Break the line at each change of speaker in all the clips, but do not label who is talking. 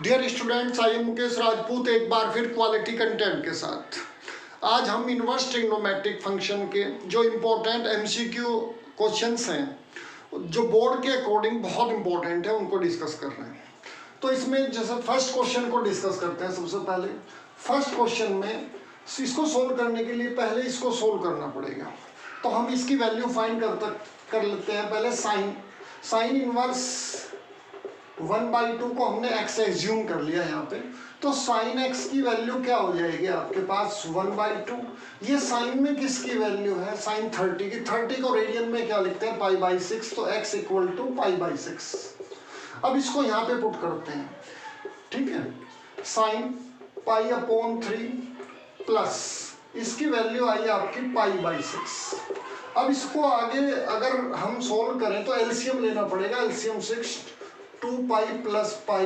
Dear students, I am Mukesh Rajput एक बार फिर क्वालिटी कंटेंट के साथ। आज हम इनवर्स ट्रिग्नोमेट्रिक फंक्शन के जो इम्पोर्टेंट एमसीक्यू क्वेश्चंस हैं जो बोर्ड के अकॉर्डिंग बहुत इंपॉर्टेंट है उनको डिस्कस कर रहे हैं। तो इसमें जैसे फर्स्ट क्वेश्चन को डिस्कस करते हैं। सबसे पहले फर्स्ट क्वेश्चन में इसको सोल्व करने के लिए पहले इसको सोल्व करना पड़ेगा। तो हम इसकी वैल्यू फाइंड कर लेते हैं। पहले साइन इनवर्स 1/2 को हमने x एज्यूम कर लिया यहाँ पे। तो साइन x की वैल्यू क्या हो जाएगी आपके पास 1/2। ये साइन में किसकी वैल्यू है? साइन 30 की। 30 को रेडियन में क्या लिखते हैं? π/6। तो x इक्वल टू π/6। अब इसको यहाँ पे पुट करते हैं, ठीक है। साइन π/3 प्लस इसकी वैल्यू आई आपकी π/6। अब इसको आगे अगर हम सोल्व करें तो एलसीएम लेना पड़ेगा। एलसीएम 6 2π प्लस पाई,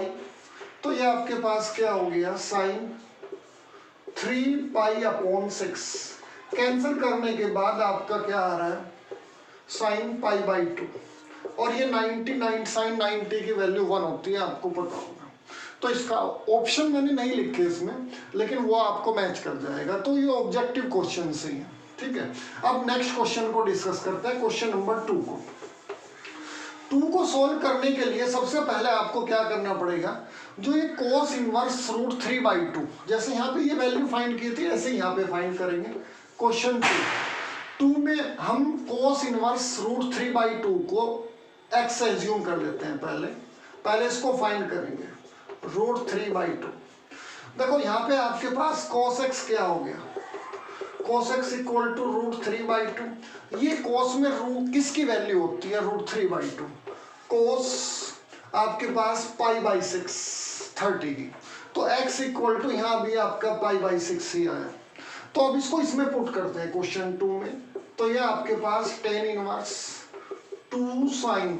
तो ये आपके पास क्या हो गया? साइन 3π/6। कैंसिल करने के बाद आपका क्या आ रहा है? साइन π/2। और ये 99 साइन 90 की वैल्यू 1 होती है, आपको पता होगा। तो इसका ऑप्शन मैंने नहीं लिखे इसमें, लेकिन वो आपको मैच कर जाएगा। तो ये ऑब्जेक्टिव क्वेश्चन से ही है, ठीक है। अब नेक्स्ट क्वेश्चन को डिस्कस करते हैं, क्वेश्चन नंबर 2 को। 2 को सोल्व करने के लिए सबसे पहले आपको क्या करना पड़ेगा? जो ये cos इनवर्स √3/2, जैसे यहाँ पे ये वैल्यू फाइंड की थी ऐसे यहाँ पे फाइंड करेंगे। क्वेश्चन 2 में हम cos इनवर्स √3/2 को x एज्यूम कर लेते हैं। पहले इसको फाइंड करेंगे √3/2। देखो यहाँ पे आपके पास cos x क्या हो गया? cos x equal to √3/2। ये cos में रूट किसकी वैल्यू होती है? √3/2। cos आपके पास π/6 30 की। तो x इक्वल टू यहाँ भी आपका π/6 ही आया। तो अब इसको इसमें पुट करते हैं क्वेश्चन 2 में। तो ये आपके पास tan इनवर्स 2 साइन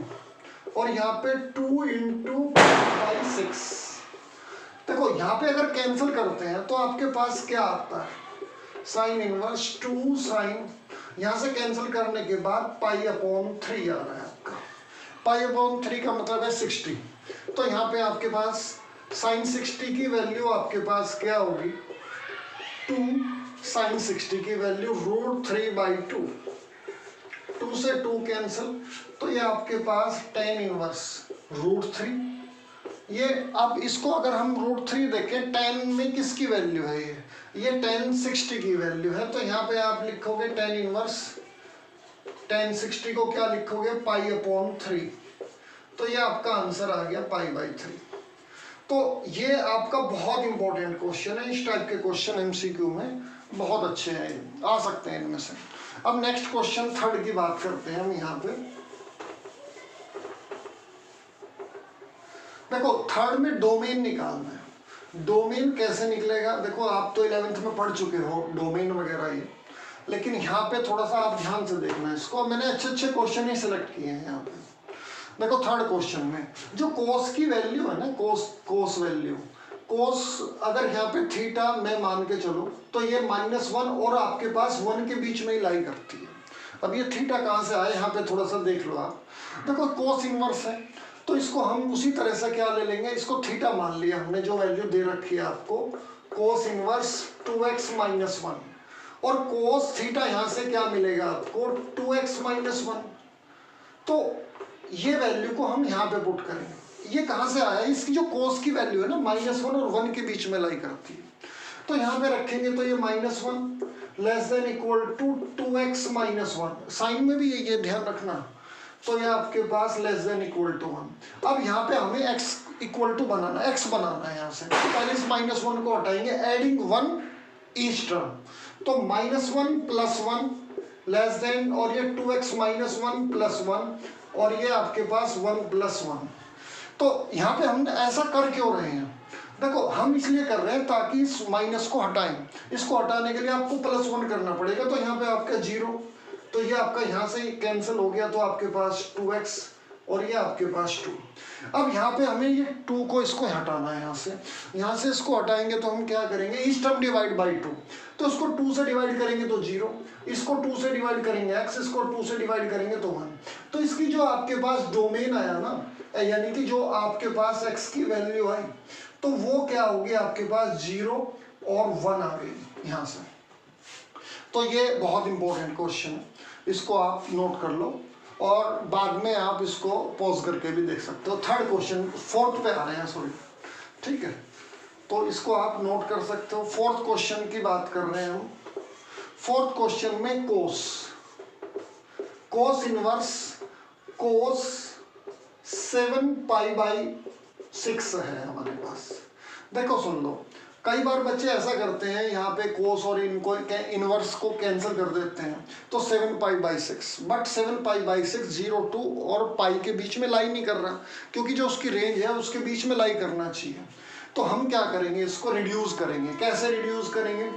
और यहाँ पे 2 इंटू π/6। देखो यहाँ पे अगर कैंसिल करते हैं तो आपके पास क्या आता है? साइन इनवर्स 2 साइन, यहाँ से कैंसिल करने के बाद π/3 आ रहा है आपका। π/3 का मतलब है 60। तो यहाँ पे आपके पास साइन 60 की वैल्यू आपके पास क्या होगी? 2 साइन 60 की वैल्यू √3/2। 2 से 2 कैंसिल, तो ये आपके पास tan इनवर्स √3। ये अब इसको अगर हम √3 देखें, tan में किसकी वैल्यू है? ये tan 60 की वैल्यू है। तो यहाँ पे आप लिखोगे tan इनवर्स tan 60 को क्या लिखोगे? π/3। तो ये आपका आंसर आ गया π/3। तो ये आपका बहुत इंपॉर्टेंट क्वेश्चन है। इस टाइप के क्वेश्चन एमसीक्यू में बहुत अच्छे हैं, आ सकते हैं इनमें से। अब नेक्स्ट क्वेश्चन 3 की बात करते हैं हम यहाँ पे। देखो 3 में डोमेन निकालना है। डोमेन कैसे निकलेगा? देखो आप तो 11th में पढ़ चुके हो डोमेन वगैरह ये, लेकिन यहाँ पे थोड़ा सा आप ध्यान से देखना है इसको। मैंने अच्छे क्वेश्चन ही सिलेक्ट किए हैं यहाँ पे। देखो 3rd क्वेश्चन में जो cos की वैल्यू है ना, cos वैल्यू, cos अगर यहाँ पे थीटा में मान के चलो तो ये -1 और आपके पास 1 के बीच में ही लाई करती है। अब ये थीटा कहाँ से आया? यहाँ पे थोड़ा सा देख लो आप। देखो cos इनवर्स है तो इसको हम उसी तरह से क्या ले लेंगे? इसको थीटा मान लिया हमने, जो वैल्यू दे रखी है आपको, cos इनवर्स 2x - 1। और cos थीटा यहाँ से क्या मिलेगा आपको? 2x - 1। तो ये वैल्यू को हम यहाँ पे पुट करेंगे। ये कहाँ से आया? इसकी जो cos की वैल्यू है ना, -1 और 1 के बीच में लाई करती है। तो यहाँ पे रखेंगे तो ये -1 less than equal to 2x - 1। Sign में भी ये ध्यान रखना। तो ये आपके पास लेस देन इक्वल टू 1। अब यहाँ पे हमें x इक्वल टू बनाना, x बनाना है यहाँ से। तो पहले इस -1 को हटाएंगे, एडिंग 1 ईच टर्म। तो -1 + 1 लेस देन, और ये 2x - 1 + 1, और ये आपके पास 1 + 1। तो यहाँ पे हम ऐसा कर क्यों रहे हैं? देखो हम इसलिए कर रहे हैं ताकि इस माइनस को हटाएं। इसको हटाने के लिए आपको +1 करना पड़ेगा। तो यहाँ पे आपका 0, तो ये आपका यहाँ से कैंसिल हो गया। तो आपके पास 2x और ये आपके पास 2। अब यहाँ पे हमें ये 2 को इसको हटाना है। यहाँ से इसको हटाएंगे तो हम क्या करेंगे? इस टर्म डिवाइड बाई 2। तो इसको 2 से डिवाइड करेंगे तो 0, इसको 2 से डिवाइड करेंगे x, इसको 2 से डिवाइड करेंगे तो 1। तो इसकी जो आपके पास डोमेन आया ना, यानी कि जो आपके पास x की वैल्यू आई तो वो क्या होगी आपके पास 0 और 1 आ गई यहाँ से। तो ये बहुत इंपॉर्टेंट क्वेश्चन है, इसको आप नोट कर लो और बाद में आप इसको पॉज करके भी देख सकते हो। थर्ड क्वेश्चन, फोर्थ पे आ रहे हैं सॉरी, ठीक है, तो इसको आप नोट कर सकते हो। फोर्थ क्वेश्चन की बात कर रहे हैं हम। फोर्थ क्वेश्चन में कोस इनवर्स कोस 7π/6 है हमारे पास। देखो सुन लो, कई बार बच्चे ऐसा करते हैं, यहाँ पे कोस और इनको इनवर्स को कैंसिल कर देते हैं, तो 7π/6, बट 7π/6 0 2 और पाई के बीच में लाई नहीं कर रहा, क्योंकि जो उसकी रेंज है उसके बीच में लाई करना चाहिए। तो हम क्या करेंगे, इसको रिड्यूस करेंगे। कैसे रिड्यूस करेंगे,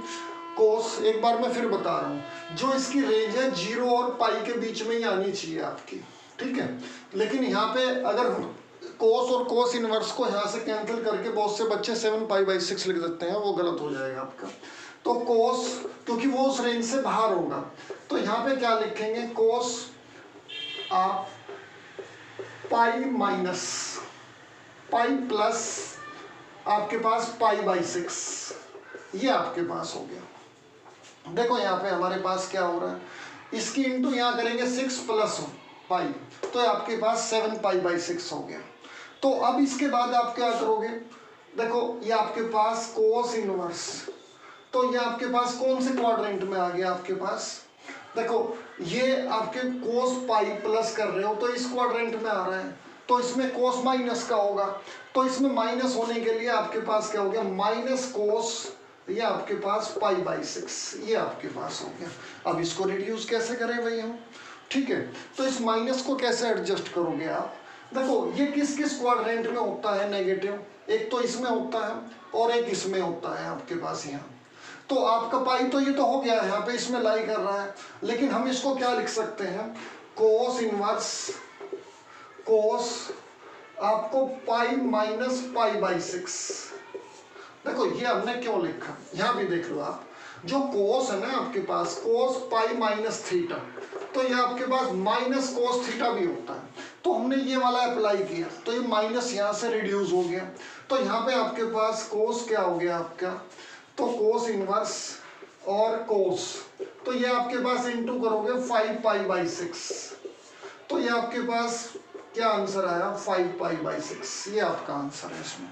कोस, एक बार मैं फिर बता रहा हूँ, जो इसकी रेंज है 0 और पाई के बीच में ही आनी चाहिए आपकी, ठीक है। लेकिन यहाँ पे अगर कोस और कोस इनवर्स को यहाँ से कैंसिल करके बहुत से बच्चे 7π/6 लिख देते हैं, वो गलत हो जाएगा आपका। तो कोस, क्योंकि वो उस रेंज से बाहर होगा, तो यहाँ पे क्या लिखेंगे, कोस आप पाई माइनस पाई प्लस आपके पास π/6, ये आपके पास हो गया। देखो यहाँ पे हमारे पास क्या हो रहा है, इसकी इंटू यहाँ करेंगे 6 + पाई, तो आपके पास 7π/6 हो गया। तो अब इसके बाद आप क्या करोगे, देखो ये आपके पास कोस इनवर्स, तो ये आपके पास कौन से क्वाड्रेंट में आ गया आपके पास, देखो ये आपके कोस पाई प्लस कर रहे हो तो इस क्वाड्रेंट में आ रहा है, तो इसमें कोस माइनस का होगा, तो इसमें माइनस होने के लिए आपके पास क्या हो गया, माइनस कोस, ये आपके पास π/6, ये आपके पास हो गया। अब इसको रिड्यूस कैसे करें भाई हम, ठीक है, तो इस माइनस को कैसे एडजस्ट करोगे आप, देखो ये किस किस क्वाड्रेंट में होता है नेगेटिव, एक तो इसमें होता है और एक इसमें होता है आपके पास यहाँ। तो आपका पाई तो ये तो हो गया, यहाँ पे इसमें लाई कर रहा है, लेकिन हम इसको क्या लिख सकते हैं, कोस इनवर्स कोस आपको पाई माइनस π/6। देखो ये हमने क्यों लिखा, यहाँ भी देख लो आप, जो कोस है ना आपके पास, कोस पाई माइनस थीटा, तो ये आपके पास माइनस कोस थीटा भी होता है, तो हमने ये वाला अप्लाई किया, तो ये माइनस यहाँ से रिड्यूस हो गया, तो यहाँ पे आपके पास कोस क्या हो गया आपका, तो कोस इनवर्स और कोस, तो ये आपके पास इंटू करोगे 5π/6, तो ये आपके पास क्या आंसर आया, 5π/6, ये आपका आंसर है इसमें,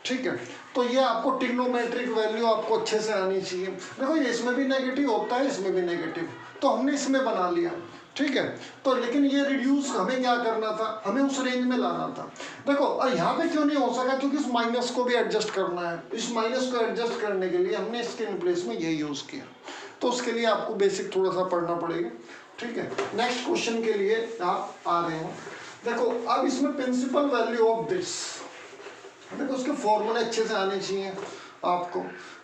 ठीक है। तो ये आपको ट्रिग्नोमेट्रिक वैल्यू आपको अच्छे से आनी चाहिए। देखो ये इसमें भी नेगेटिव होता है, इसमें भी नेगेटिव, तो हमने इसमें बना लिया, ठीक है। तो लेकिन ये रिड्यूस हमें क्या करना था, हमें उस रेंज में लाना था। देखो और यहाँ पे क्यों नहीं हो सका, क्योंकि इस माइनस को भी एडजस्ट करना है, इस माइनस को एडजस्ट करने के लिए हमने इसके प्लेस में ये यूज़ किया, तो उसके लिए आपको बेसिक थोड़ा सा पढ़ना पड़ेगा, ठीक है। नेक्स्ट क्वेश्चन के लिए आप आ रहे हो, देखो अब इसमें प्रिंसिपल वैल्यू ऑफ दिस, देखो उसके फॉर्मूले अच्छे से आने चाहिए आपको।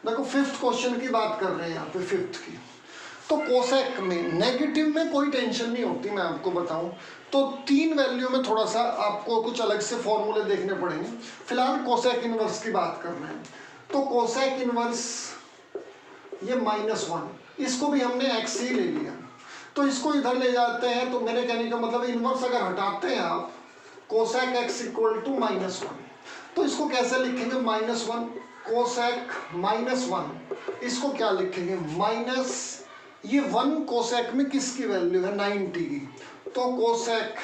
देखो फिफ्थ क्वेश्चन की बात कर रहे हैं यहाँ पे, फिफ्थ की, तो कोसेक में नेगेटिव में कोई टेंशन नहीं होती, मैं आपको बताऊं तो 3 वैल्यू में थोड़ा सा आपको कुछ अलग से फॉर्मूले देखने पड़ेंगे। फिलहाल कोसेक इनवर्स की बात कर रहे हैं, तो कोसेक इनवर्स ये -1, इसको भी हमने x ही ले लिया, तो इसको इधर ले जाते हैं, तो मेरे कहने का मतलब इनवर्स अगर हटाते हैं आप, कोसेक x = -1, तो इसको कैसे लिखेंगे, -1 कोसेक -1, इसको क्या लिखेंगे, माइनस ये 1 कोसेक में किसकी वैल्यू है, 90 की, तो कोसेक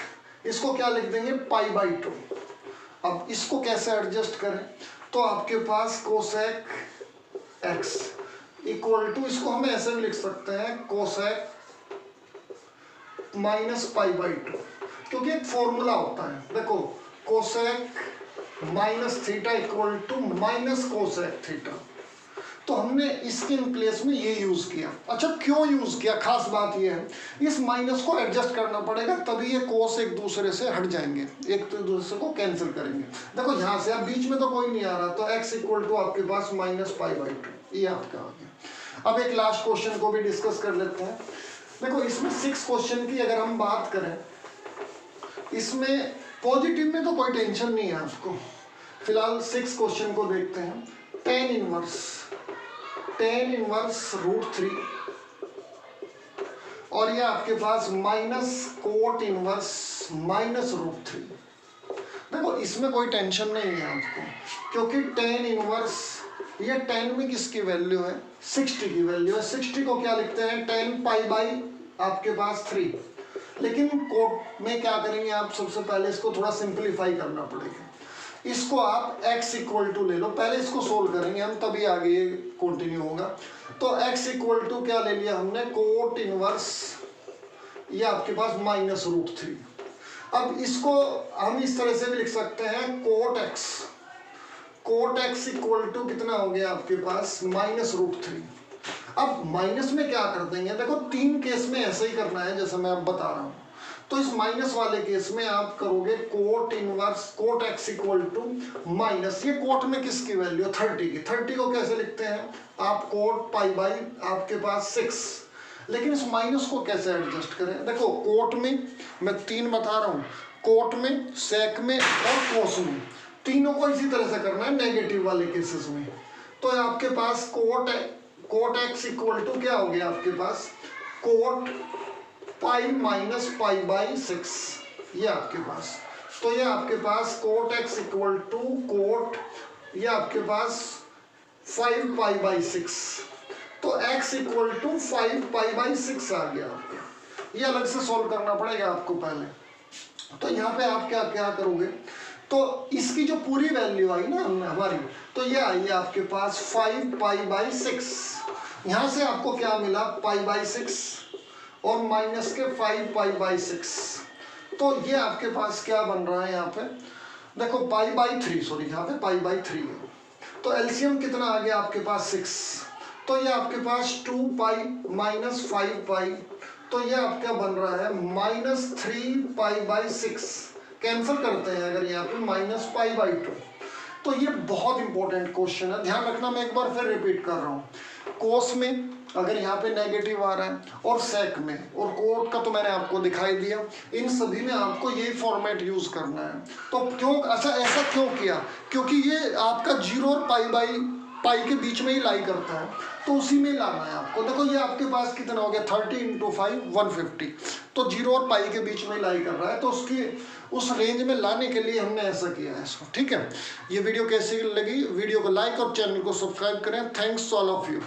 इसको क्या लिख देंगे, π/2। अब इसको कैसे एडजस्ट करें, तो आपके पास कोसेक x = इसको हम ऐसे भी लिख सकते हैं, कोसेक -π/2, क्योंकि एक फॉर्मूला होता है, देखो कोसेक -θ = -कोसेक थीटा, तो हमने इसके प्लेस में ये यूज किया। अच्छा क्यों यूज किया, खास बात ये है, इस माइनस को एडजस्ट करना पड़ेगा, तभी ये कोस एक दूसरे से हट जाएंगे, एक दूसरे को कैंसिल करेंगे। देखो यहाँ से अब बीच में तो कोई नहीं आ रहा, तो x = आपके पास -π/2, ये आपका आ गया। अब एक लास्ट क्वेश्चन को भी डिस्कस कर लेते हैं। देखो इसमें 6 क्वेश्चन की अगर हम बात करें, इसमें पॉजिटिव में तो कोई टेंशन नहीं है आपको। फिलहाल 6 क्वेश्चन को देखते हैं। tan इनवर्स √3 और ये आपके पास -cot इनवर्स -√3। देखो इसमें कोई टेंशन नहीं है आपको, क्योंकि टेन इनवर्स, ये टेन में किसकी वैल्यू है, 60 की वैल्यू है। 60 को क्या लिखते हैं, 10 पाई बाई आपके पास 3। लेकिन कोट में क्या करेंगे आप, सबसे पहले इसको थोड़ा सिंप्लीफाई करना पड़ेगा। इसको आप x इक्वल टू ले लो, पहले इसको सोल्व करेंगे हम, तभी आगे ये कंटिन्यू होगा। तो x इक्वल टू क्या ले लिया हमने, कोट इनवर्स, ये आपके पास -√3। अब इसको हम इस तरह से भी लिख सकते हैं, कोट x इक्वल टू कितना हो गया आपके पास, -√3। अब माइनस में क्या कर देंगे, देखो 3 केस में ऐसे ही करना है जैसे मैं अब बता रहा हूँ। तो इस माइनस वाले केस में आप करोगे cot inverse, cot x equal to minus, ये कोट में किसकी वैल्यू है, 30 की। 30 को कैसे लिखते हैं आप, कोट पाई बाई आपके पास 6। लेकिन इस माइनस को कैसे एडजस्ट करें, देखो कोट में मैं 3 बता रहा हूँ, कोट में, सेक में और कोस में, तीनों को इसी तरह से करना है नेगेटिव वाले केसेस में। तो आपके पास कोट x इक्वल टू क्या हो गया आपके पास, cot pi minus pi by 6, ये आपके पास। तो ये आपके पास cot x equal to cot, ये आपके पास 5 पाई बाई 6। तो x equal to 5 pi by 6 आ गया आपका। ये अलग से सॉल्व करना पड़ेगा आपको पहले। तो यहाँ पे आप क्या क्या करोगे, तो इसकी जो पूरी वैल्यू आई ना हमारी, तो ये आई आपके पास 5 पाई बाई 6। यहाँ से आपको क्या मिला, पाई बाई 6 और माइनस के 5 पाई बाई 6। तो ये आपके पास क्या बन रहा है यहाँ पे, देखो पाई बाई 3, सॉरी यहाँ पे पाई बाई 3 है। तो एलसीएम कितना आ गया आपके पास, 6। तो ये आपके पास 2 पाई माइनस 5 पाई, तो ये आपका बन रहा है -3 पाई बाई 6। कैंसिल करते हैं अगर यहाँ पे -π/2। तो ये बहुत इंपॉर्टेंट क्वेश्चन है, ध्यान रखना। मैं एक बार फिर रिपीट कर रहा हूँ, कोस में अगर यहाँ पे नेगेटिव आ रहा है और सेक में, और कोट का तो मैंने आपको दिखाई दिया, इन सभी में आपको यही फॉर्मेट यूज करना है। तो क्यों ऐसा क्यों किया, क्योंकि ये आपका 0 और पाई के बीच में ही लाई करता है, तो उसी में लाना है आपको। देखो ये आपके पास कितना हो गया, 30 × 5 150। तो 0 और पाई के बीच में लाई कर रहा है, तो उसकी उस रेंज में लाने के लिए हमने ऐसा किया है इसको। ठीक है, ये वीडियो कैसी लगी, वीडियो को लाइक और चैनल को सब्सक्राइब करें। Thanks all of you.